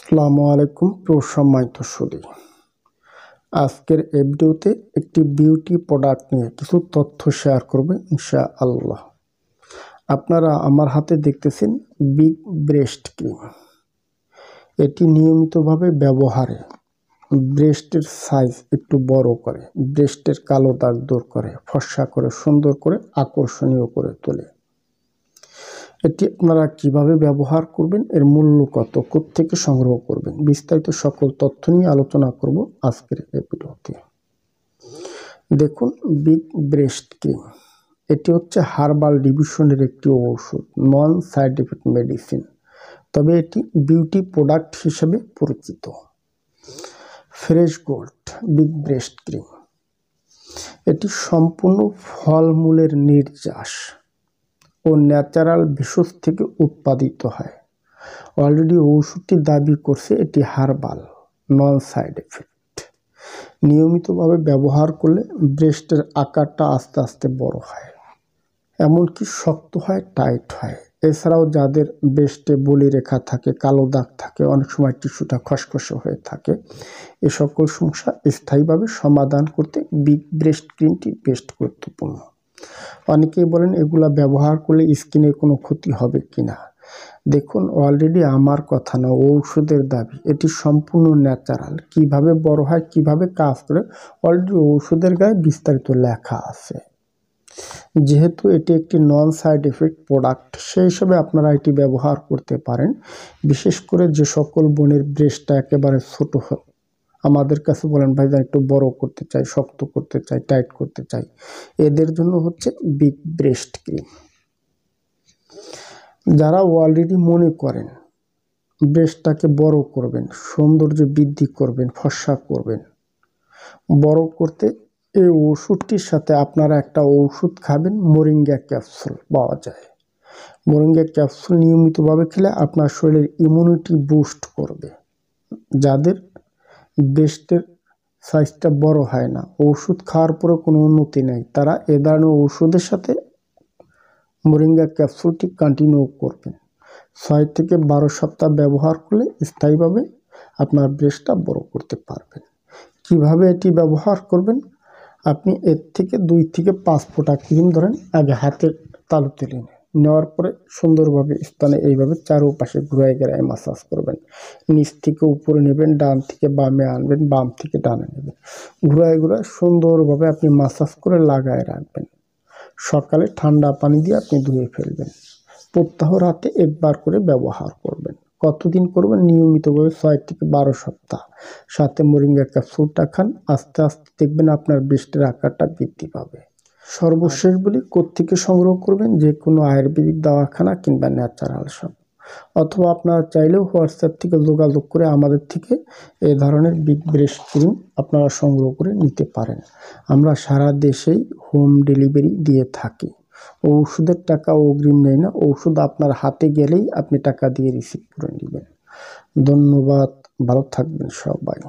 আসসালামু আলাইকুম সম্মানিত সুধী। আজকের এই ভিডিওতে একটি বিউটি প্রোডাক্ট নিয়ে কিছু তথ্য শেয়ার করব ইনশাআল্লাহ। আপনারা আমার হাতে দেখতেছেন বিগ ব্রেস্ট ক্রিম। এটি নিয়মিতভাবে ব্যবহারে ব্রেস্টের সাইজ একটু বড় করে, ব্রেস্টের কালো দাগ দূর করে, ফর্সা করে, সুন্দর করে, আকর্ষণীয় করে তোলে। এটি আপনারা কিভাবে ব্যবহার করবেন, এর মূল্য কত, কোত্থেকে সংগ্রহ করবেন, বিস্তারিত সকল তথ্য নিয়ে আলোচনা করব আজকের এই ভিডিওতে। দেখুন, বিগ ব্রেস্ট ক্রিম এটি হচ্ছে হার্বাল ডিভিশনের একটি ঔষধ, নন সাইড এফেক্ট মেডিসিন, তবে এটি বিউটি প্রোডাক্ট হিসেবে পরিচিত। Fresh gold big breast cream এটি সম্পূর্ণ ফলমূলের নির্যাস ও ন্যাচারাল ভেষজ থেকে উৎপাদিত হয়। অলরেডি ওষুধটি দাবি করছে এটি হার্বাল, নন সাইড এফেক্ট। নিয়মিতভাবে ব্যবহার করলে ব্রেস্টের আকারটা আস্তে আস্তে বড় হয়, এমনকি শক্ত হয়, টাইট হয়। এছাড়াও যাদের ব্রেস্টে বলি রেখা থাকে, কালো দাগ থাকে, অনেক সময় টিস্যুটা খসখসে হয়ে থাকে, এ সকল সমস্যা স্থায়ীভাবে সমাধান করতে বিগ ব্রেস্ট ক্রিমটি বেস্ট গুরুত্বপূর্ণ। অনেকেই বলেন এগুলা ব্যবহার করলে স্কিনের কোনো ক্ষতি হবে কিনা। দেখুন, অলরেডি আমার কথা না, ঔষধের দাবি, এটি সম্পূর্ণ ন্যাচারাল। কিভাবে বড় হয়, কিভাবে কাজ করে, অলরেডি ঔষধের গায়ে বিস্তারিত লেখা আছে। যেহেতু এটি একটি নন সাইড এফেক্ট প্রোডাক্ট, সেই হিসাবে আপনারা এটি ব্যবহার করতে পারেন। বিশেষ করে যে সকল বোনের ব্রেস্টটা একেবারে ছোট হয়, আমাদের কাছে বলেন ভাইজান একটু বড় করতে চাই, শক্ত করতে চাই, টাইট করতে চাই, এদের জন্য হচ্ছে বিগ ব্রেস্ট ক্রিম। যারা অলরেডি মনে করেন ব্রেস্টটাকে বড় করবেন, সৌন্দর্য বৃদ্ধি করবেন, ফর্সা করবেন, বড় করতে এই ওষুধটির সাথে আপনারা একটা ওষুধ খাবেন, মোরিঙ্গা ক্যাপসুল পাওয়া যায়। মোরিঙ্গা ক্যাপসুল নিয়মিতভাবে খেলে আপনার শরীরের ইমিউনিটি বুস্ট করবে। যাদের ব্রেস্টের সাইজটা বড় হয় না, ওষুধ খাওয়ার পরে কোনো উন্নতি নেই, তারা এ ধরনের ওষুধের সাথে মোরিঙ্গা ক্যাপসুলটি কন্টিনিউ করবেন। 6 থেকে 12 সপ্তাহ ব্যবহার করলে স্থায়ীভাবে আপনার ব্রেস্টটা বড় করতে পারবেন। কিভাবে এটি ব্যবহার করবেন, আপনি এর থেকে 2 থেকে 5 ফোঁটা ক্রিম ধরেন, আগে হাতের তালুতে নেওয়ার পরে সুন্দরভাবে স্থানে এইভাবে চারোপাশে ঘুরায় ঘেরায় মাসাজ করবেন। নিচ থেকে উপরে নেবেন, ডান থেকে বামে আনবেন, বাম থেকে ডানে নেবেন, ঘুরায় ঘুরায় সুন্দরভাবে আপনি মাসাজ করে লাগায় রাখবেন। সকালে ঠান্ডা পানি দিয়ে আপনি ধুয়ে ফেলবেন। প্রত্যহ রাতে একবার করে ব্যবহার করবেন। কতদিন করবেন? নিয়মিতভাবে 6 থেকে 12 সপ্তাহ। সাথে মোরিঙ্গা ক্যাপসুলটা খান, আস্তে আস্তে দেখবেন আপনার ব্রেস্টের আকারটা বৃদ্ধি পাবে। সর্বশেষ বলি, কোত্থেকে সংগ্রহ করবেন, যে কোনো আয়ুর্বেদিক দাওয়াখানা কিংবা ন্যাচারাল শপ, অথবা আপনারা চাইলেও হোয়াটসঅ্যাপ থেকে যোগাযোগ করে আমাদের থেকে এই ধরনের বিগ ব্রেস্ট ক্রিম আপনারা সংগ্রহ করে নিতে পারেন। আমরা সারা দেশেই হোম ডেলিভারি দিয়ে থাকি। ওষুধের টাকা অগ্রিম নেই না, ওষুধ আপনার হাতে গেলেই আপনি টাকা দিয়ে রিসিভ করে নেবেন। ধন্যবাদ, ভালো থাকবেন সবাই।